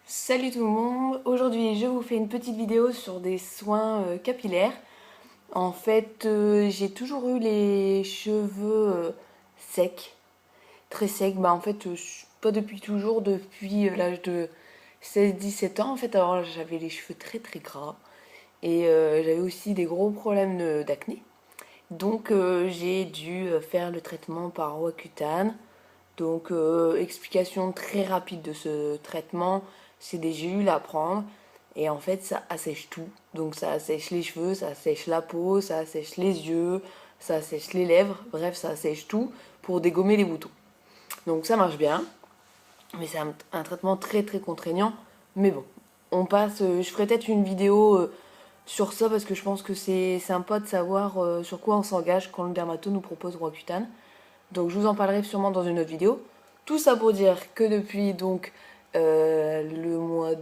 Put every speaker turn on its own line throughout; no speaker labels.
Salut tout le monde, aujourd'hui je vous fais une petite vidéo sur des soins capillaires. En fait, j'ai toujours eu les cheveux secs, très secs. En fait, pas depuis toujours, depuis l'âge de 16-17 ans. En fait, alors j'avais les cheveux très très gras et j'avais aussi des gros problèmes d'acné. Donc j'ai dû faire le traitement par Roaccutane. Donc, explication très rapide de ce traitement, c'est des gélules à prendre et en fait ça assèche tout. Donc ça assèche les cheveux, ça assèche la peau, ça assèche les yeux, ça assèche les lèvres, bref ça assèche tout pour dégommer les boutons. Donc ça marche bien, mais c'est un traitement très très contraignant. Mais bon, on passe, je ferai peut-être une vidéo sur ça parce que je pense que c'est sympa de savoir sur quoi on s'engage quand le dermato nous propose Roaccutane. Donc je vous en parlerai sûrement dans une autre vidéo. Tout ça pour dire que depuis donc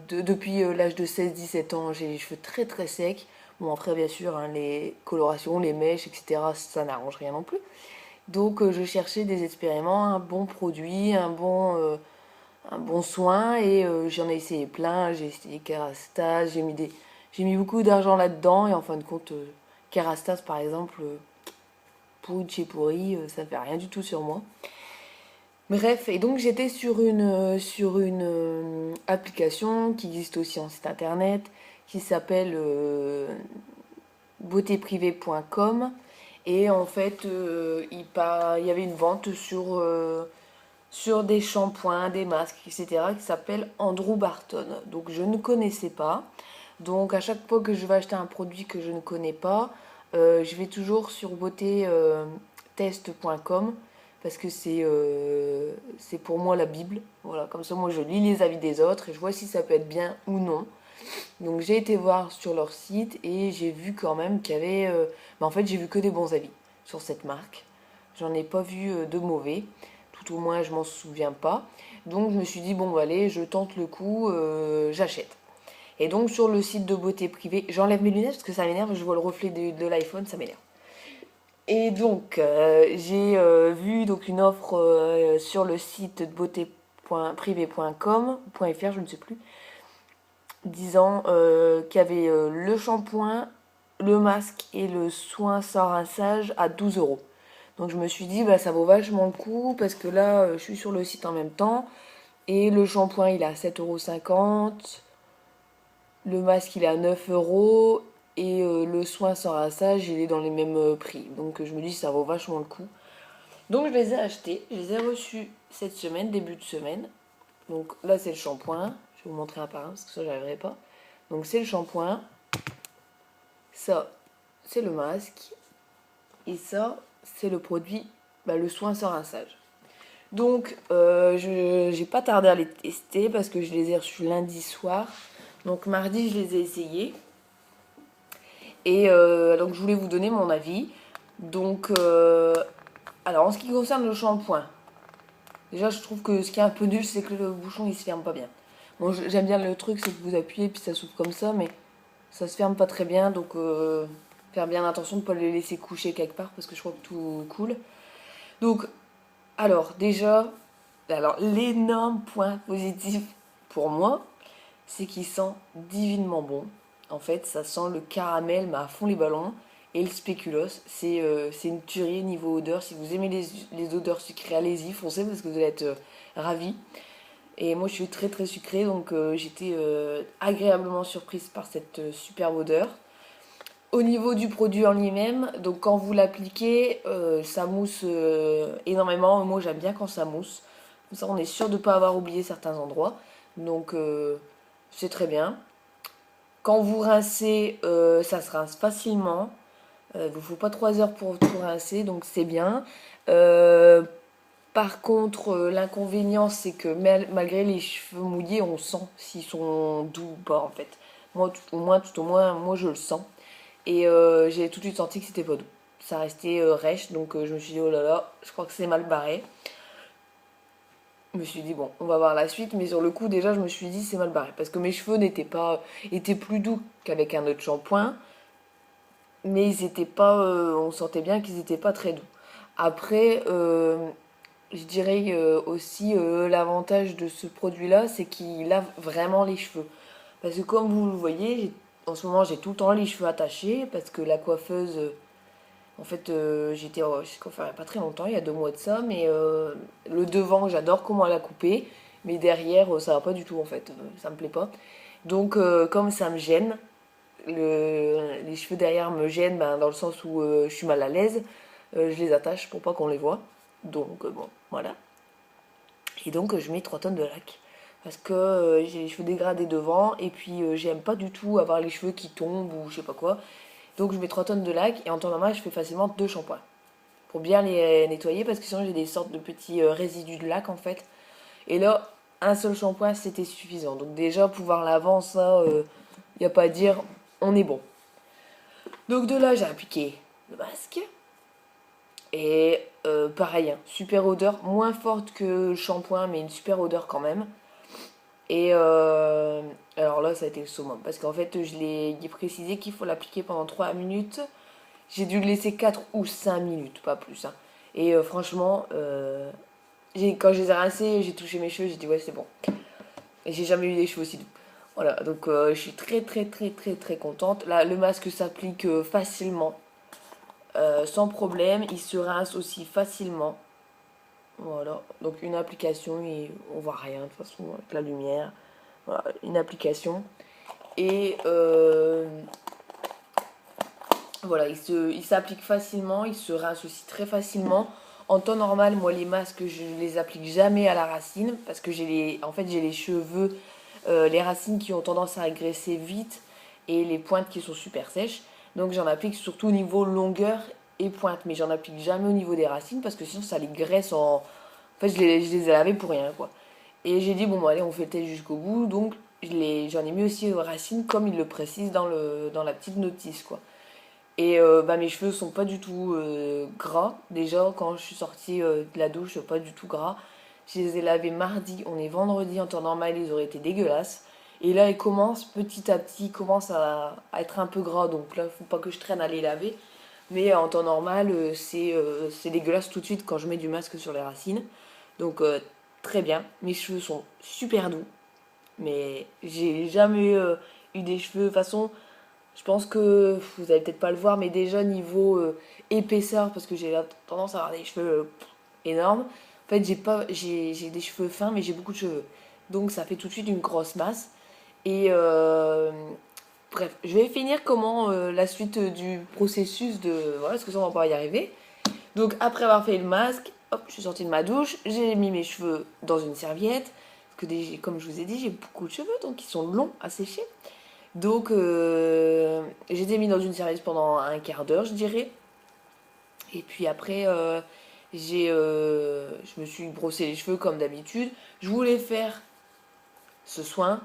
depuis l'âge de 16-17 ans, j'ai les cheveux très très secs. Bon après bien sûr hein, les colorations, les mèches, etc. ça n'arrange rien non plus. Donc je cherchais des expériments, un bon produit, un bon soin et j'en ai essayé plein. J'ai essayé Kerastase, j'ai mis beaucoup d'argent là-dedans et en fin de compte Kerastase par exemple pourri de chez pourri, ça fait rien du tout sur moi. Bref, et donc j'étais sur une application qui existe aussi en site internet, qui s'appelle beautéprivée.com. Et en fait, il y avait une vente sur des shampoings, des masques, etc. qui s'appelle Andrew Barton. Donc je ne connaissais pas. Donc à chaque fois que je vais acheter un produit que je ne connais pas, je vais toujours sur beautétest.com parce que c'est pour moi la Bible. Voilà, comme ça moi je lis les avis des autres et je vois si ça peut être bien ou non. Donc j'ai été voir sur leur site et j'ai vu quand même qu'il y avait... en fait j'ai vu que des bons avis sur cette marque. J'en ai pas vu de mauvais. Tout au moins je m'en souviens pas. Donc je me suis dit bon bah, allez je tente le coup, j'achète. Et donc sur le site de beauté privée, j'enlève mes lunettes parce que ça m'énerve, je vois le reflet de l'iPhone, ça m'énerve. Et donc j'ai vu donc une offre sur le site de beauté.privé.com, .fr je ne sais plus, disant qu'il y avait le shampoing, le masque et le soin sans rinçage à 12 euros. Donc je me suis dit, bah, ça vaut vachement le coup parce que là, je suis sur le site en même temps. Et le shampoing, il est à 7,50 €. Le masque, il est à 9 euros. Et le soin sans rinçage, il est dans les mêmes prix. Donc je me dis, ça vaut vachement le coup. Donc je les ai achetés. Je les ai reçus cette semaine, début de semaine. Donc là, c'est le shampoing. Je vais vous montrer un par un parce que ça, j'arriverai pas. Donc c'est le shampoing. Ça, c'est le masque. Et ça, c'est le produit, bah, le soin sans rinçage. Donc, je j'ai pas tardé à les tester parce que je les ai reçus lundi soir. Donc, mardi, je les ai essayés. Et donc, je voulais vous donner mon avis. Donc, alors, en ce qui concerne le shampoing, déjà, je trouve que ce qui est un peu nul, c'est que le bouchon, il se ferme pas bien. Bon, j'aime bien le truc, c'est que vous appuyez, puis ça s'ouvre comme ça, mais ça se ferme pas très bien. Donc, faire bien attention de ne pas les laisser coucher quelque part parce que je crois que tout coule. Donc, alors, déjà, l'énorme point positif pour moi, c'est qu'il sent divinement bon. En fait, ça sent le caramel, mais à fond les ballons. Et le spéculoos, c'est une tuerie niveau odeur. Si vous aimez les odeurs sucrées, allez-y, foncez parce que vous allez être ravis. Et moi, je suis très très sucrée, donc j'étais agréablement surprise par cette superbe odeur. Au niveau du produit en lui-même, donc quand vous l'appliquez, ça mousse énormément. Moi j'aime bien quand ça mousse. Comme ça on est sûr de ne pas avoir oublié certains endroits. Donc c'est très bien. Quand vous rincez, ça se rince facilement. Il ne vous faut pas 3 heures pour tout rincer, donc c'est bien. Euh, Par contre, l'inconvénient c'est que malgré les cheveux mouillés, on sent s'ils sont doux ou pas en fait. Moi, tout au moins, moi je le sens. Et j'ai tout de suite senti que c'était pas doux. Ça restait rêche, donc je me suis dit, oh là là, je crois que c'est mal barré. Je me suis dit, bon, on va voir la suite, mais sur le coup, déjà, je me suis dit, c'est mal barré. Parce que mes cheveux étaient plus doux qu'avec un autre shampoing, mais ils étaient pas, on sentait bien qu'ils étaient pas très doux. Après, je dirais aussi l'avantage de ce produit-là, c'est qu'il lave vraiment les cheveux. Parce que comme vous le voyez, en ce moment j'ai tout le temps les cheveux attachés parce que la coiffeuse, en fait j'étais chez le coiffeur il n'y a pas très longtemps, il y a 2 mois de ça, mais le devant j'adore comment elle a coupé, mais derrière ça va pas du tout en fait, ça me plaît pas. Donc comme ça me gêne, les cheveux derrière me gênent ben, dans le sens où je suis mal à l'aise, je les attache pour pas qu'on les voit. Donc bon, voilà. Et donc je mets 3 tonnes de lac. Parce que j'ai les cheveux dégradés devant et puis j'aime pas du tout avoir les cheveux qui tombent ou je sais pas quoi. Donc je mets 3 tonnes de lac et en temps normal je fais facilement 2 shampoings. Pour bien les nettoyer parce que sinon j'ai des sortes de petits résidus de lac en fait. Et là, un seul shampoing c'était suffisant. Donc déjà pouvoir l'avant ça, y a pas à dire, on est bon. Donc de là j'ai appliqué le masque. Et pareil, hein, super odeur, moins forte que le shampoing, mais une super odeur quand même. Et alors là, ça a été le summum. Parce qu'en fait, je l'ai précisé qu'il faut l'appliquer pendant 3 minutes. J'ai dû le laisser 4 ou 5 minutes, pas plus. Hein. Et franchement, quand je les ai rincés, j'ai touché mes cheveux, j'ai dit ouais, c'est bon. Et j'ai jamais eu des cheveux aussi doux. Voilà, donc je suis très très très très très contente. Là, le masque s'applique facilement, sans problème. Il se rince aussi facilement. Voilà, donc une application, et on voit rien de toute façon avec la lumière. Voilà, une application. Et voilà, il s'applique facilement, il se rince aussi très facilement. En temps normal, moi les masques, je les applique jamais à la racine parce que en fait j'ai les cheveux, les racines qui ont tendance à agresser vite et les pointes qui sont super sèches. Donc j'en applique surtout au niveau longueur et pointe, mais j'en applique jamais au niveau des racines parce que sinon ça les graisse en. En fait, je les ai lavés pour rien quoi. Et j'ai dit bon, bon allez, on fait le test jusqu'au bout, donc j'en ai mis aussi aux racines comme il le précise dans la petite notice quoi. Et bah, mes cheveux sont pas du tout gras. Déjà, quand je suis sortie de la douche, pas du tout gras. Je les ai lavés mardi, on est vendredi, en temps normal, ils auraient été dégueulasses. Et là, ils commencent petit à petit, ils commencent à être un peu gras. Donc là, faut pas que je traîne à les laver. Mais en temps normal, c'est dégueulasse tout de suite quand je mets du masque sur les racines. Donc très bien. Mes cheveux sont super doux. Mais j'ai jamais eu des cheveux. De toute façon, je pense que vous allez peut-être pas le voir, mais déjà niveau épaisseur, parce que j'ai tendance à avoir des cheveux énormes. En fait, j'ai des cheveux fins, mais j'ai beaucoup de cheveux. Donc ça fait tout de suite une grosse masse. Et bref, je vais finir comment la suite du processus de. Voilà, parce que ça, on va pas y arriver. Donc après avoir fait le masque, hop, je suis sortie de ma douche, j'ai mis mes cheveux dans une serviette. Parce que comme je vous ai dit, j'ai beaucoup de cheveux, donc ils sont longs à sécher. Donc, j'ai été mis dans une serviette pendant un quart d'heure, je dirais. Et puis après, je me suis brossé les cheveux comme d'habitude. Je voulais faire ce soin,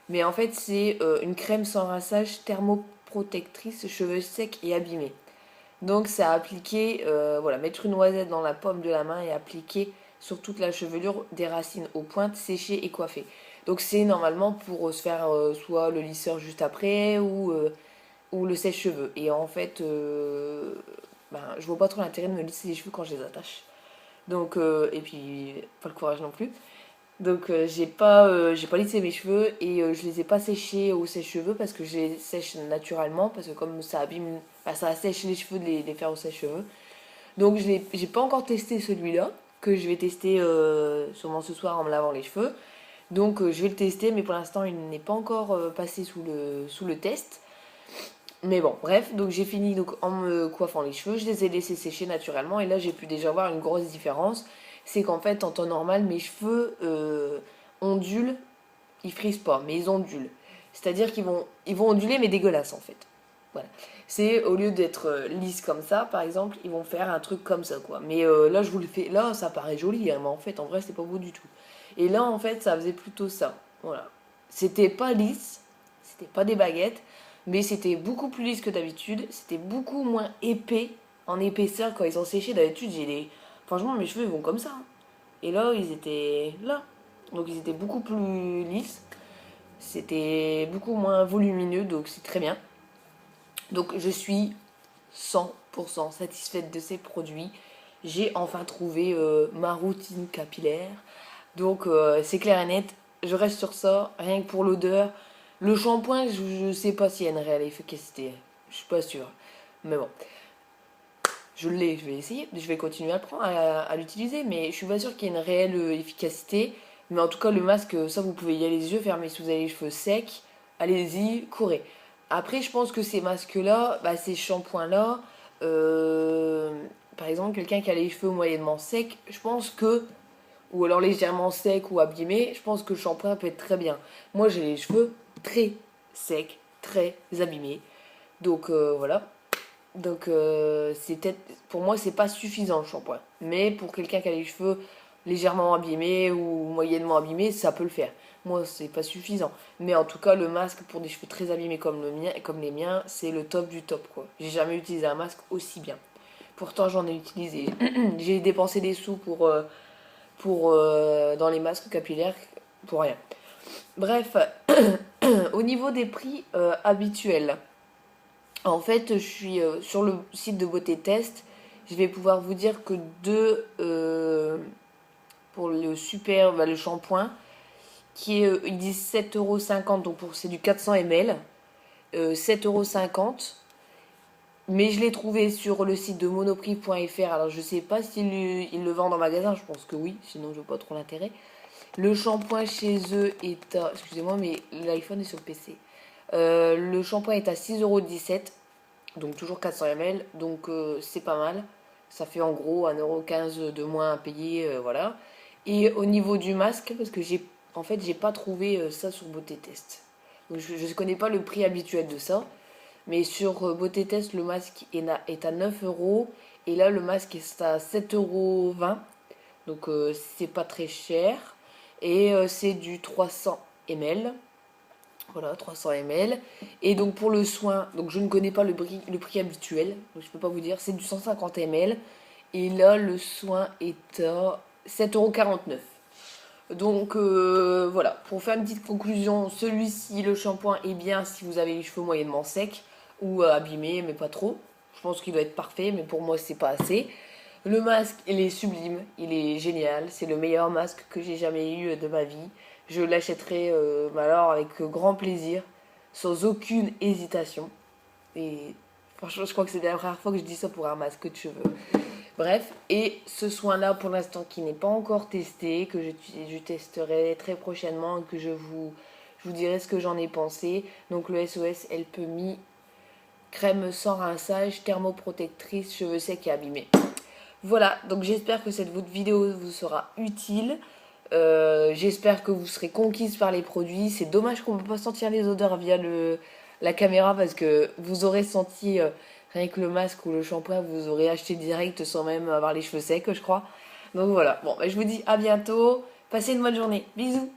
mais en fait, c'est une crème sans rinçage thermoprotectrice cheveux secs et abîmés. Donc, c'est à appliquer, voilà, mettre une noisette dans la paume de la main et appliquer sur toute la chevelure des racines aux pointes, sécher et coiffer. Donc, c'est normalement pour se faire soit le lisseur juste après ou le sèche-cheveux. Et en fait, ben, je vois pas trop l'intérêt de me lisser les cheveux quand je les attache. Donc, et puis, pas le courage non plus. Donc, j'ai pas lissé mes cheveux et je les ai pas séchés au sèche-cheveux parce que je les sèche naturellement. Parce que comme ça abîme, enfin, ça assèche les cheveux de les faire au sèche-cheveux. Donc, j'ai pas encore testé celui-là que je vais tester sûrement ce soir en me lavant les cheveux. Donc, je vais le tester, mais pour l'instant, il n'est pas encore passé sous le test. Mais bon, bref, donc j'ai fini donc, en me coiffant les cheveux, je les ai laissés sécher naturellement et là j'ai pu déjà voir une grosse différence. C'est qu'en fait, en temps normal, mes cheveux ondulent, ils frisent pas, mais ils ondulent. C'est-à-dire ils vont onduler mais dégueulasse en fait. Voilà. C'est au lieu d'être lisse comme ça, par exemple, ils vont faire un truc comme ça quoi. Mais là je vous le fais, là ça paraît joli, hein, mais en fait, en vrai, c'est pas beau du tout. Et là en fait, ça faisait plutôt ça. Voilà. C'était pas lisse, c'était pas des baguettes. Mais c'était beaucoup plus lisse que d'habitude. C'était beaucoup moins épais en épaisseur quand ils sont séchés. D'habitude, j'ai les. Franchement, mes cheveux ils vont comme ça. Hein. Et là, ils étaient là. Donc, ils étaient beaucoup plus lisses. C'était beaucoup moins volumineux. Donc, c'est très bien. Donc, je suis 100% satisfaite de ces produits. j'ai enfin trouvé ma routine capillaire. Donc c'est clair et net, je reste sur ça, rien que pour l'odeur. Le shampoing, je sais pas s'il y a une réelle efficacité, je suis pas sûre. Mais bon, je l'ai, je vais essayer, je vais continuer à, à l'utiliser, mais je suis pas sûre qu'il y ait une réelle efficacité. Mais en tout cas, le masque, ça vous pouvez y aller les yeux fermés si vous avez les cheveux secs, allez-y, courez. Après, je pense que ces masques-là, bah, ces shampoings-là, euh, par exemple, quelqu'un qui a les cheveux moyennement secs, je pense que, ou alors légèrement secs ou abîmés, je pense que le shampoing peut être très bien. Moi, j'ai les cheveux très secs, très abîmés. Donc voilà. Donc c'est peut-être pour moi c'est pas suffisant le shampoing. Mais pour quelqu'un qui a les cheveux légèrement abîmés ou moyennement abîmés, ça peut le faire. Moi c'est pas suffisant. Mais en tout cas le masque pour des cheveux très abîmés comme le mien, comme les miens, c'est le top du top quoi. J'ai jamais utilisé un masque aussi bien. Pourtant j'en ai utilisé. J'ai dépensé des sous pour dans les masques capillaires pour rien. Bref, au niveau des prix habituels. En fait, je suis sur le site de Beauté Test. Je vais pouvoir vous dire que pour le super, bah, le shampoing, qui est, ils disent 7,50 €, donc c'est du 400 ml, 7,50 €. Mais je l'ai trouvé sur le site de monoprix.fr. Alors je sais pas s'ils le vendent en magasin, je pense que oui, sinon je vois pas trop l'intérêt. Le shampoing chez eux est à. Excusez-moi, mais l'iPhone est sur le PC. Le shampoing est à 6,17 €. Donc toujours 400 ml, donc c'est pas mal. Ça fait en gros 1,15 € de moins à payer, voilà. Et au niveau du masque, parce que en fait, j'ai pas trouvé ça sur Beauté Test. Donc je connais pas le prix habituel de ça. Mais sur Beauté Test, le masque est à 9 € et là, le masque est à 7,20 €. Donc c'est pas très cher. Et c'est du 300 ml. Voilà, 300 ml. Et donc pour le soin, donc je ne connais pas le prix habituel, donc je peux pas vous dire, c'est du 150 ml. Et là, le soin est à 7,49 €. Donc voilà, pour faire une petite conclusion, celui-ci, le shampoing, est bien si vous avez les cheveux moyennement secs ou abîmés, mais pas trop. Je pense qu'il doit être parfait, mais pour moi, c'est pas assez. Le masque, il est sublime, il est génial, c'est le meilleur masque que j'ai jamais eu de ma vie. Je l'achèterai alors avec grand plaisir, sans aucune hésitation. Et franchement, je crois que c'est la première fois que je dis ça pour un masque de cheveux. Bref, et ce soin-là, pour l'instant, qui n'est pas encore testé, que je testerai très prochainement, que je vous dirai ce que j'en ai pensé. Donc le SOS Help Me, crème sans rinçage, thermoprotectrice, cheveux secs et abîmés. Voilà, donc j'espère que cette vidéo vous sera utile. J'espère que vous serez conquise par les produits. C'est dommage qu'on ne peut pas sentir les odeurs via la caméra parce que vous aurez senti, rien que le masque ou le shampoing, vous aurez acheté direct sans même avoir les cheveux secs, je crois. Donc voilà, bon, bah, je vous dis à bientôt. Passez une bonne journée. Bisous!